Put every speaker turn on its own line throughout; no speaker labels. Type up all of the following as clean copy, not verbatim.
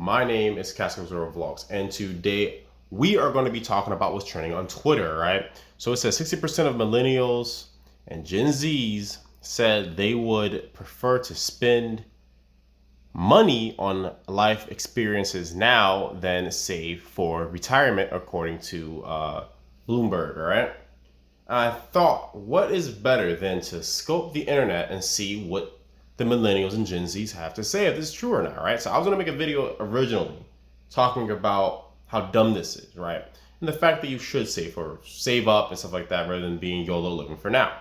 My name is Casco Zero Vlogs, and today we are going to be talking about what's trending on Twitter, right? So it says 60% of millennials and Gen Zs said they would prefer to spend money on life experiences now than save for retirement, according to Bloomberg, right? I thought, what is better than to scope the internet and see what the millennials and Gen Zs have to say if this is true or not, right? So I was gonna make a video originally talking about how dumb this is, right? And the fact that you should save up and stuff like that rather than being YOLO living for now.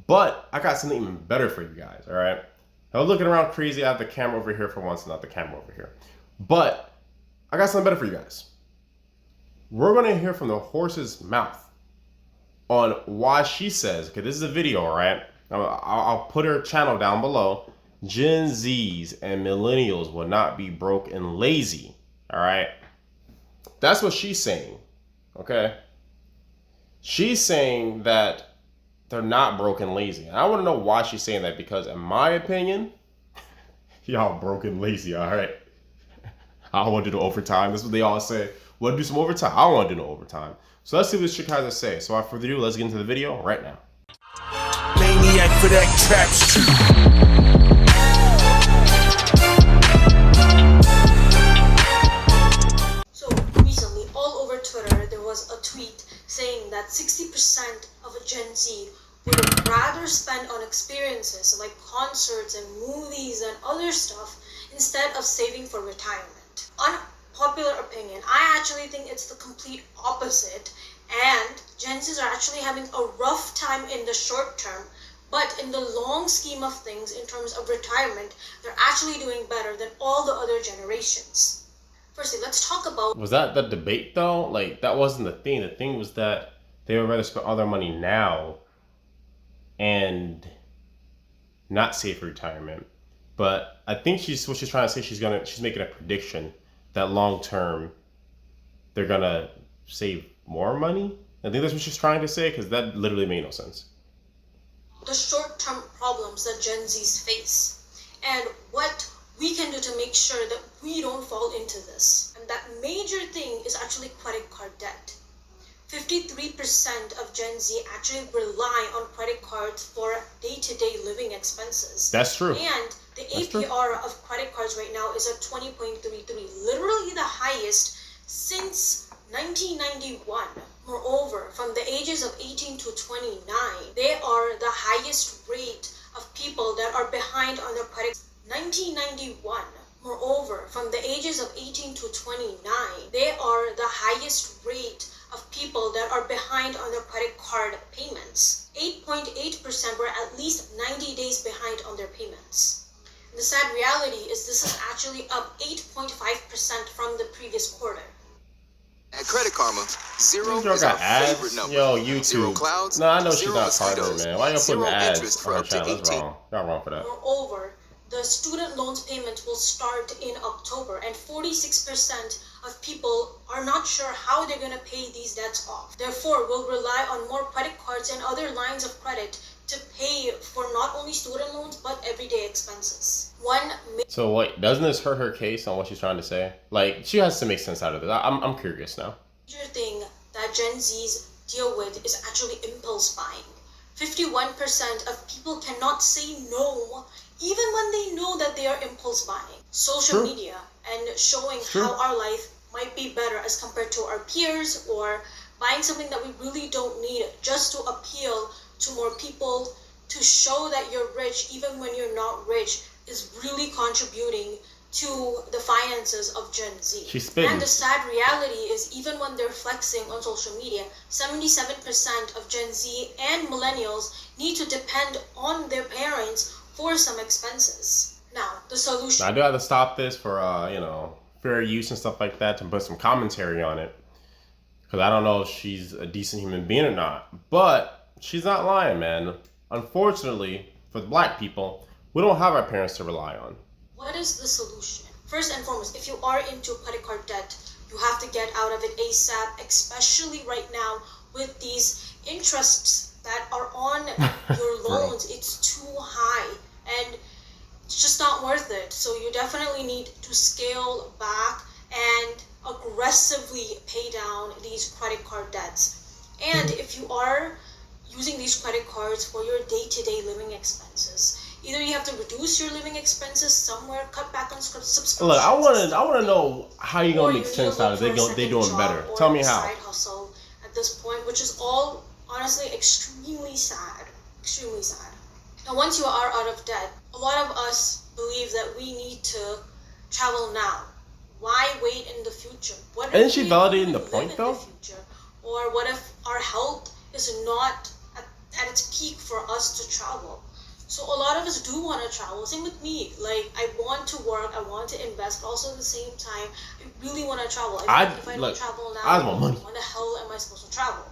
But I got something even better for you guys, all right? I was looking around crazy. I have the camera over here for once, not the camera over here. But I got something better for you guys. We're gonna hear from the horse's mouth on why she says, okay, this is a video, all right? I'll put her channel down below. Gen Zs and millennials will not be broke and lazy, all right? That's what she's saying, okay? She's saying that they're not broke and lazy. And I want to know why she's saying that, because in my opinion, y'all broke and lazy, all right? I don't want to do no overtime. That's what they all say. Want to do some overtime? I don't want to do no overtime. So let's see what this chick has to say. So without further ado, let's get into the video right now.
Maniac for that trap street.
So recently, all over Twitter, there was a tweet saying that 60% of a Gen Z would rather spend on experiences like concerts and movies and other stuff instead of saving for retirement. Unpopular opinion, I actually think it's the complete opposite, and Gen Zs are actually having a rough time in the short term, but in the long scheme of things, in terms of retirement, they're actually doing better than all the other generations. Firstly, let's talk about...
Was that the debate though? Like, that wasn't the thing. The thing was that they would rather spend all their money now and not save for retirement. But I think what she's trying to say, she's making a prediction that long term they're gonna save more money. I think that's what she's trying to say, because that literally made no sense.
The short-term problems that Gen Zs face and what we can do to make sure that we don't fall into this. And that major thing is actually credit card debt. 53% of Gen Z actually rely on credit cards for day-to-day living expenses.
That's true.
And the APR of credit cards right now is at 20.33, literally the highest since 1991. Moreover, from the ages of 18 to 29, they are the highest rate of people that are behind on their credit. 1991. Moreover, from the ages of 18 to 29, they are the highest rate of people that are behind on their credit card payments. 8.8% were at least 90 days behind on their payments. The sad reality is this is actually up 8.5% from the previous quarter.
At Credit Karma, zero
Y'all
is our
got ads?
favorite number.
Yo, YouTube.
Zero clouds,
Nah, I know she's
zero
not
mosquitoes,
Carter, man. Why y'all putting
zero
ads
interest
on
for
her
up to
channel? That's
18.
wrong. Y'all wrong for that.
Moreover, the student loans payment will start in October, and 46% of people are not sure how they're going to pay these debts off. Therefore, will rely on more credit cards and other lines of credit to pay for not only student loans but everyday expenses.
So wait, doesn't this hurt her case on what she's trying to say? Like, she has to make sense out of this. I'm curious now.
Major thing that Gen Zs deal with is actually impulse buying. 51% of people cannot say no even when they know that they are impulse buying. Social media and showing how our life might be better as compared to our peers, or buying something that we really don't need just to appeal to more people, to show that you're rich even when you're not rich, is really contributing to the finances of Gen Z.
She's spitting.
And the sad reality is, even when they're flexing on social media, 77% of Gen Z and millennials need to depend on their parents for some expenses. Now, the solution...
I do have to stop this for, fair use and stuff like that, to put some commentary on it. Because I don't know if she's a decent human being or not. But she's not lying, man. Unfortunately, for the black people, we don't have our parents to rely on.
What is the solution? First and foremost, if you are into credit card debt, you have to get out of it ASAP, especially right now with these interests that are on your loans. It's too high. And it's just not worth it. So you definitely need to scale back and aggressively pay down these credit card debts. And if you are using these credit cards for your day-to-day living expenses, either you have to reduce your living expenses somewhere, cut back on subscriptions.
Look, I want to know how you gonna make sense out of it. They doing better. Tell me how.
Side hustle at this point, which is all honestly extremely sad. Extremely sad. And once you are out of debt, a lot of us believe that we need to travel now. Why wait in the future? What
Isn't she validating the point though?
Or what if our health is not at its peak for us to travel? So a lot of us do want to travel. Same with me. Like, I want to work, I want to invest, but also at the same time, I really want to travel. If I don't travel now,
I want money.
when the hell am I supposed to travel?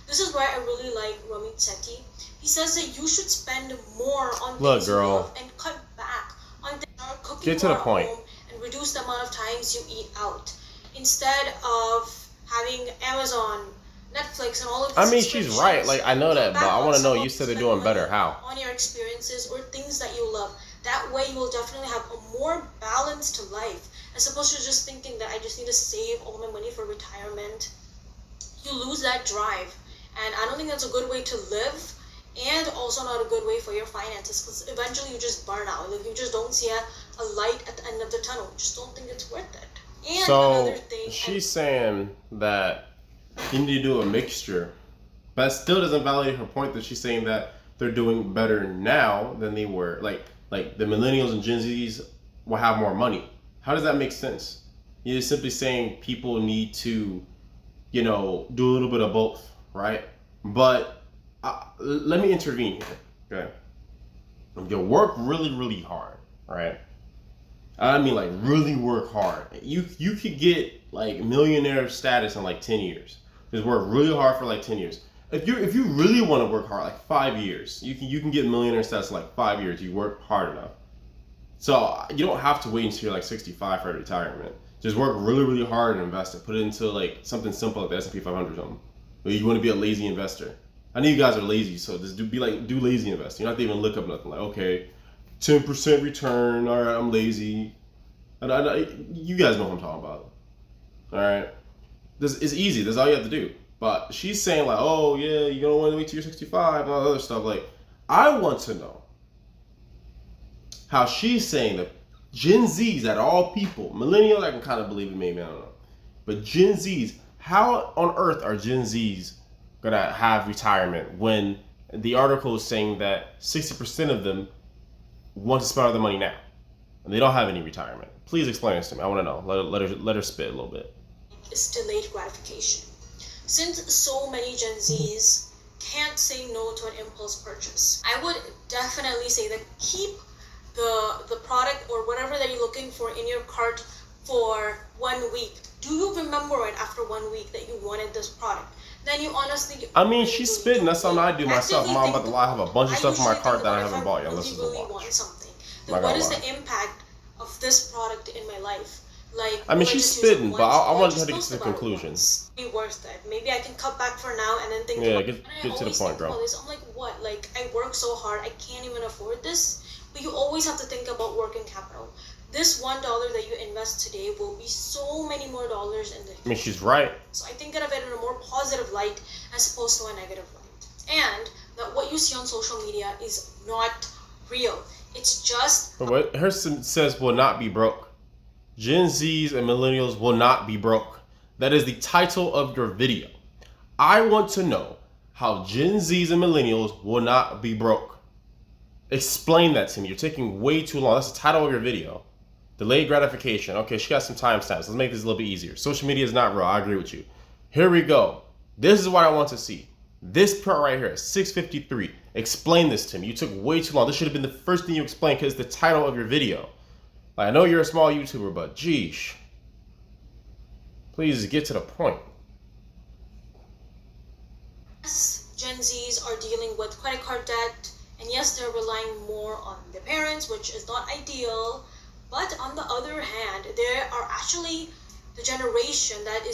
This is why I really like Ramit Sethi. He says that you should spend more on things you love and cut back on things that are cooking
Get to the point.
home and reduce the amount of times you eat out. Instead of having Amazon, Netflix, and all of these.
I mean, she's right. Like, I know that, but I want to know. You said they're doing better. How?
On your experiences or things that you love. That way, you will definitely have a more balanced life, as opposed to just thinking that I just need to save all my money for retirement. You lose that drive, and I don't think that's a good way to live, and also not a good way for your finances, because eventually you just burn out. Like, you just don't see a light at the end of the tunnel. You just don't think it's worth it. And
so
another thing,
she's saying that you need to do a mixture, but it still doesn't validate her point that she's saying that they're doing better now than they were. Like the millennials and Gen Zs will have more money. How does that make sense? You're simply saying people need to, do a little bit of both, right? But let me intervene here. Okay, you work really, really hard, right? I mean, like, really work hard. You could get like millionaire status in like 10 years. Just work really hard for like 10 years. If you really want to work hard, like 5 years, you can get millionaire status in like 5 years. You work hard enough. So you don't have to wait until you're like 65 for retirement. Just work really, really hard and invest it. Put it into like something simple like the S&P 500 or something. Or you want to be a lazy investor. I know you guys are lazy, so just do lazy investing. You don't have to even look up nothing. Like, okay, 10% return. All right, I'm lazy. You guys know what I'm talking about. All right, this is easy. That's all you have to do. But she's saying like, oh yeah, you don't want to wait till you're 65 and all that other stuff. Like, I want to know how she's saying that Gen Zs, at all people, millennials, I can kind of believe it, maybe I don't know, but Gen Zs, how on earth are Gen Zs gonna have retirement when the article is saying that 60% of them want to spend all their money now and they don't have any retirement? Please explain this to me. I want to know. Let her spit a little bit.
Is delayed gratification. Since so many Gen Zs can't say no to an impulse purchase, I would definitely say that keep the product or whatever that you're looking for in your cart for 1 week. Do you remember it after 1 week that you wanted this product? Then you honestly...
I mean, she's spitting. That's something I do myself. Mom, about to lie. I have a bunch of stuff in my cart that I haven't bought yet. Let's just watch.
Want something. Then what is the impact of this product in my life? Like,
I mean, she's spitting, but I want her to get to the conclusion.
Be worth it. Maybe I can cut back for now and then think.
Yeah, get to the point, girl.
I'm like, what? Like, I work so hard, I can't even afford this. But you always have to think about working capital. This $1 that you invest today will be so many more dollars in the future.
I mean, she's right.
So I think of it in a more positive light as opposed to a negative light. And that what you see on social media is not real. It's just...
But what her says will not be broke. Gen Zs and millennials will not be broke. That is the title of your video. I want to know how Gen Zs and millennials will not be broke. Explain that to me. You're taking way too long. That's the title of your video. Delayed gratification. Okay, she got some timestamps. Let's make this a little bit easier. Social media is not real. I agree with you. Here we go. This is what I want to see. This part right here, 6:53. Explain this to me. You took way too long. This should have been the first thing you explained because it's the title of your video. Like, I know you're a small YouTuber, but geesh. Please get to the point.
Yes, Gen Zs are dealing with credit card debt, and yes, they're relying more on their parents, which is not ideal. But on the other hand, they are actually the generation that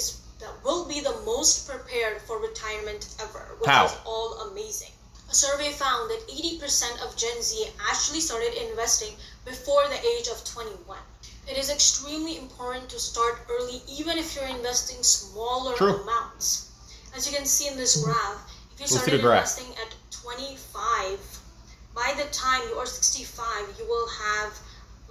will be the most prepared for retirement ever, which is all amazing. A survey found that 80% of Gen Z actually started investing before the age of 21. It is extremely important to start early, even if you're investing smaller amounts. As you can see in this graph, if you started investing at 25, by the time you are 65, you will have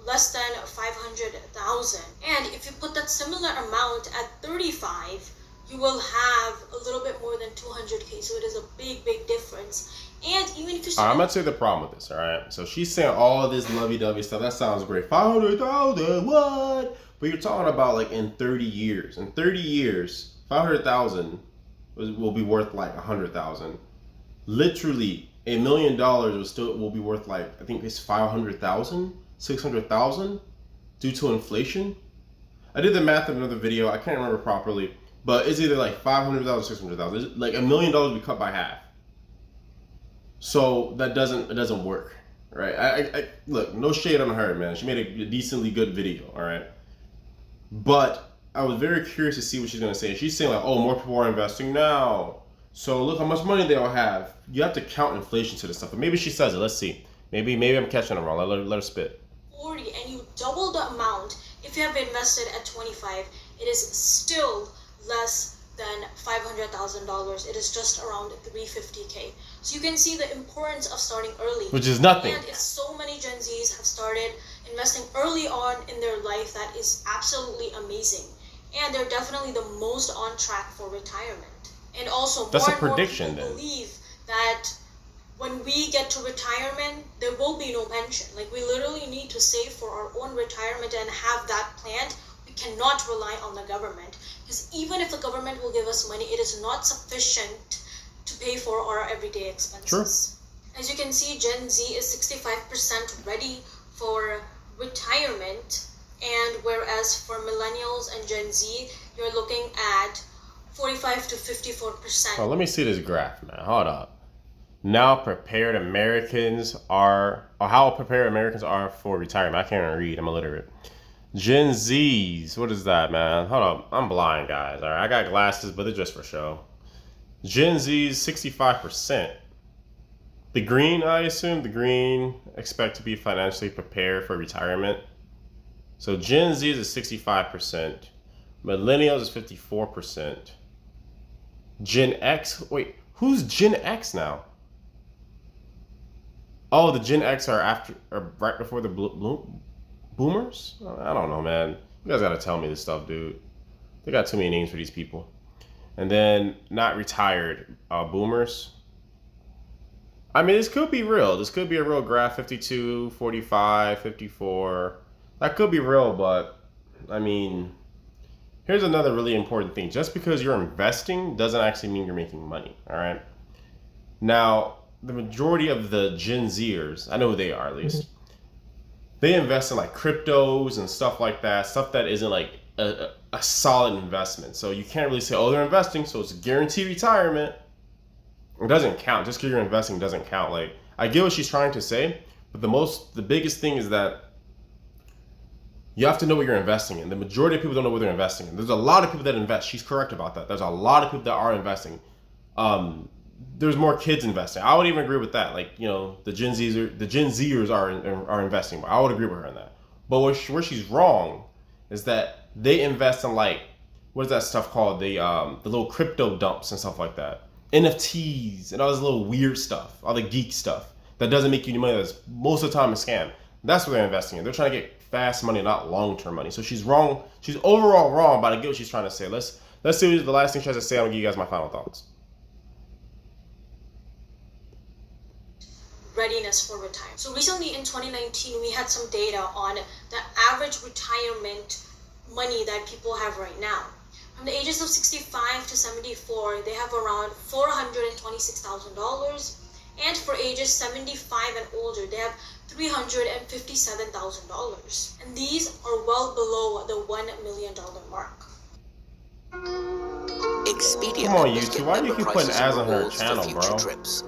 less than 500,000. And if you put that similar amount at 35, you will have a little bit more than 200K. So it is a big, big difference. And even if you
I'm gonna tell you the problem with this, all right? So she's saying all this lovey-dovey stuff. That sounds great. 500,000, what? But you're talking about like in 30 years. In 30 years, 500,000 will be worth like 100,000. Literally, $1 million will be worth like, I think it's 500,000, 600,000 due to inflation. I did the math in another video. I can't remember properly, but it's either like 500,000, 600,000. Like $1 million will be cut by half. So it doesn't work, right? I look, no shade on her, man. She made a decently good video, all right? But I was very curious to see what she's gonna say. She's saying like, oh, more people are investing now. So look how much money they'll have. You have to count inflation to this stuff. But maybe she says it. Let's see. Maybe I'm catching it wrong. Let her spit.
40 and you double the amount. If you have invested at 25, it is still less than $500,000. It is just around 350K. So you can see the importance of starting early.
Which is nothing.
And if so many Gen Zs have started investing early on in their life, that is absolutely amazing. And they're definitely the most on track for retirement. And also,
that's
more
a prediction,
and more people
then.
believe that when we get to retirement, there will be no pension. Like, we literally need to save for our own retirement and have that planned. We cannot rely on the government. Because even if the government will give us money, it is not sufficient to pay for our everyday expenses.
True.
As you can see, Gen Z is 65% ready for retirement. And whereas for millennials and Gen Z, you're looking at 45 to 54%.
Oh, let me see this graph, man. Hold up. Now prepared Americans are, or how prepared Americans are for retirement. I can't even read. I'm illiterate. Gen Zs, what is that, man? Hold up. I'm blind, guys. All right, I got glasses, but they're just for show. Gen Zs, 65%. The green, I assume, the green expect to be financially prepared for retirement. So Gen Zs is 65%. Millennials is 54%. Gen X, wait, who's Gen X now? Oh, the Gen X are right before the boomers? I don't know, man. You guys gotta tell me this stuff, dude. They got too many names for these people. And then not retired boomers. I mean, this could be real. This could be a real graph. 52, 45, 54. That could be real, but I mean, here's another really important thing. Just because you're investing doesn't actually mean you're making money, all right? Now, the majority of the Gen Zers, I know who they are at least, they invest in like cryptos and stuff like that, stuff that isn't like a solid investment. So you can't really say, oh, they're investing, so it's guaranteed retirement. It doesn't count. Just because you're investing doesn't count. Like, I get what she's trying to say, but the biggest thing is that you have to know what you're investing in. The majority of people don't know what they're investing in. There's a lot of people that invest. She's correct about that. There's a lot of people that are investing. There's more kids investing. I would even agree with that. Like, you know, the Gen Zers are investing. I would agree with her on that. But where she's wrong is that they invest in, like, what is that stuff called? The little crypto dumps and stuff like that. NFTs and all this little weird stuff, all the geek stuff that doesn't make you any money. That's most of the time a scam. That's what they're investing in. They're trying to get fast money, not long-term money. So she's wrong. She's overall wrong, but I get what she's trying to say. Let's see what the last thing she has to say. I'm gonna give you guys my final thoughts.
Readiness for retirement. So recently in 2019, we had some data on the average retirement money that people have right now. From the ages of 65 to 74, they have around $426,000. And for ages 75 and older, they have $357,000. And these are well below the $1 million mark.
Expedia
Come on,
members
YouTube.
get
Why do you
member
keep putting
prices
ads
and
on her
rewards for
channel,
future
bro?
trips.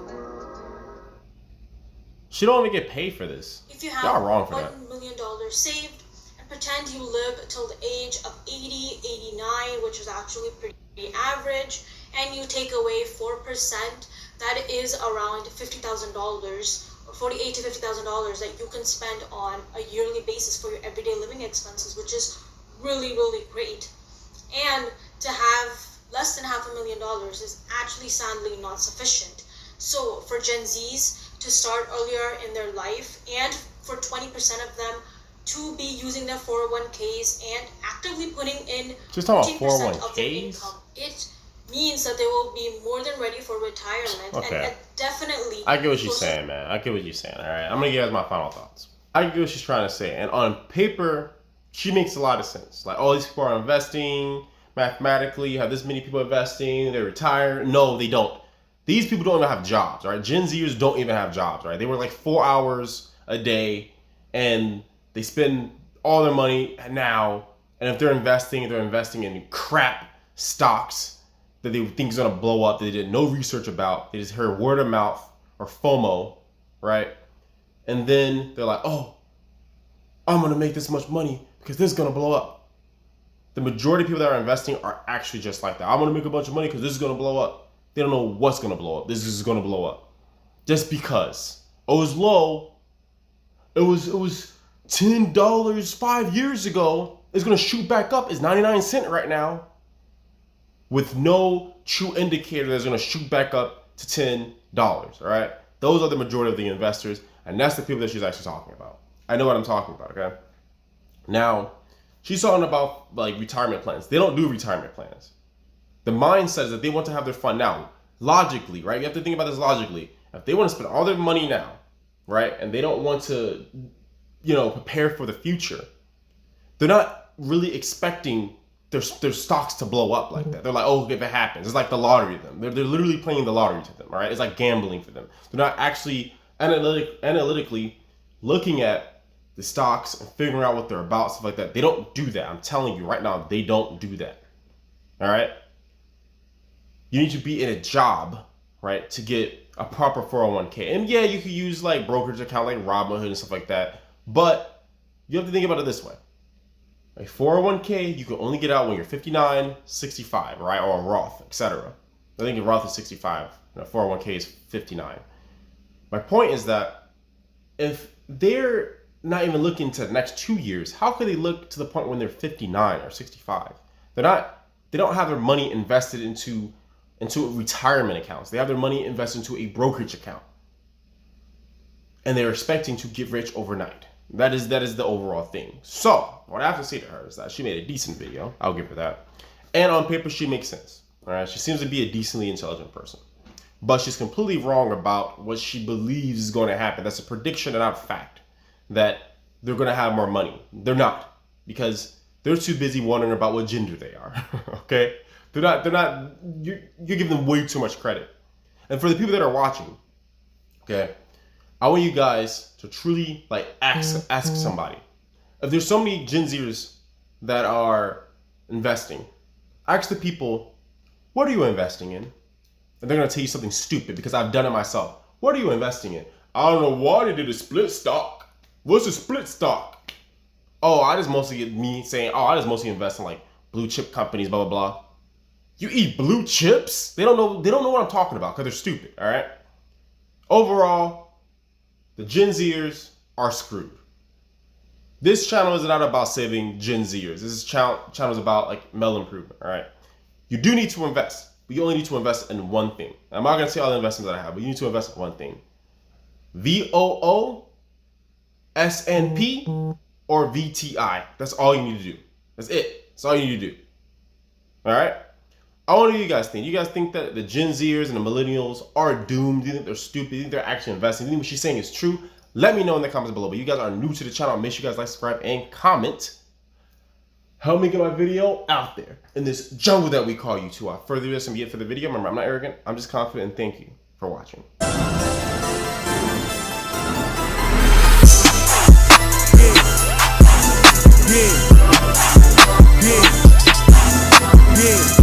She don't even get paid for this.
If you have
Y'all wrong for that.
$1 million saved, and pretend you live till the age of 80, 89, which is actually pretty average, and you take away 4%, that is around $50,000 $48,000 to $50,000 that you can spend on a yearly basis for your everyday living expenses, which is really, really great. And to have less than $500,000 is actually sadly not sufficient. So for Gen Zs to start earlier in their life, and for 20% of them to be using their 401ks and actively putting in
Just talking
15%
about
of their
401ks?
income, it means that they will be more than ready for retirement.
Okay.
And definitely,
I get what she's saying, man. I get what you're saying. All right, I'm gonna give you guys my final thoughts. I get what she's trying to say, and on paper, she makes a lot of sense. Like, all these people are investing mathematically. You have this many people investing. They're retired. No, they don't. These people don't even have jobs. Right? Gen Zers don't even have jobs. Right? They work like 4 hours a day, and they spend all their money now. And if they're investing in crap stocks that they think is gonna blow up, they did no research about. They just heard word of mouth or FOMO, right? And then they're like, oh, I'm gonna make this much money because this is gonna blow up. The majority of people that are investing are actually just like that. I'm gonna make a bunch of money because this is gonna blow up. They don't know what's gonna blow up. This is gonna blow up. Just because. It was low. It was $10 5 years ago. It's gonna shoot back up. It's 99 cents right now, with no true indicator that's going to shoot back up to $10, all right? Those are the majority of the investors, and that's the people that she's actually talking about. I know what I'm talking about, okay? Now, she's talking about like retirement plans. They don't do retirement plans. The mindset is that they want to have their fun now. Logically, right? You have to think about this logically. If they want to spend all their money now, right, and they don't want to, prepare for the future, they're not really expecting their stocks to blow up like that. They're like, oh, if it happens. It's like the lottery to them. They're literally playing the lottery to them, all right? It's like gambling for them. They're not actually analytically looking at the stocks and figuring out what they're about, stuff like that. They don't do that. I'm telling you right now, they don't do that, all right? You need to be in a job, right, to get a proper 401k. And yeah, you could use like brokerage account like Robinhood and stuff like that, but you have to think about it this way. A 401k, you can only get out when you're 59, 65, right? Or a Roth, etc. I think a Roth is 65, and a 401k is 59. My point is that if they're not even looking to the next 2 years, how could they look to the point when they're 59 or 65? They don't have their money invested into retirement accounts. They have their money invested into a brokerage account. And they're expecting to get rich overnight. That is the overall thing. So, what I have to say to her is that she made a decent video. I'll give her that. And on paper, she makes sense. All right? She seems to be a decently intelligent person. But she's completely wrong about what she believes is going to happen. That's a prediction and not a fact. That they're going to have more money. They're not. Because they're too busy wondering about what gender they are. Okay? They're not, you're giving them way too much credit. And for the people that are watching, okay, I want you guys to truly ask somebody. If there's so many Gen Zers that are investing, ask the people, what are you investing in? And they're going to tell you something stupid because I've done it myself. What are you investing in? I don't know why they did a split stock. What's a split stock? Oh, I just mostly invest in like blue chip companies, blah, blah, blah. You eat blue chips? They don't know what I'm talking about because they're stupid, all right? Overall, the Gen Zers are screwed. This channel is not about saving Gen Zers. This channel is about like mental improvement, all right? You do need to invest, but you only need to invest in one thing. I'm not gonna say all the investments that I have, but you need to invest in one thing. VOO, S&P, or VTI. That's all you need to do. That's it. That's all you need to do. All right? I want to know what you guys think. You guys think that the Gen Zers and the millennials are doomed? Do you think they're stupid? Do you think they're actually investing? Do you think what she's saying is true? Let me know in the comments below. But you guys are new to the channel. Make sure you guys like, subscribe, and comment. Help me get my video out there in this jungle that we call YouTube. Without further ado, and be it for the video. Remember, I'm not arrogant. I'm just confident, and thank you for watching.
Yeah.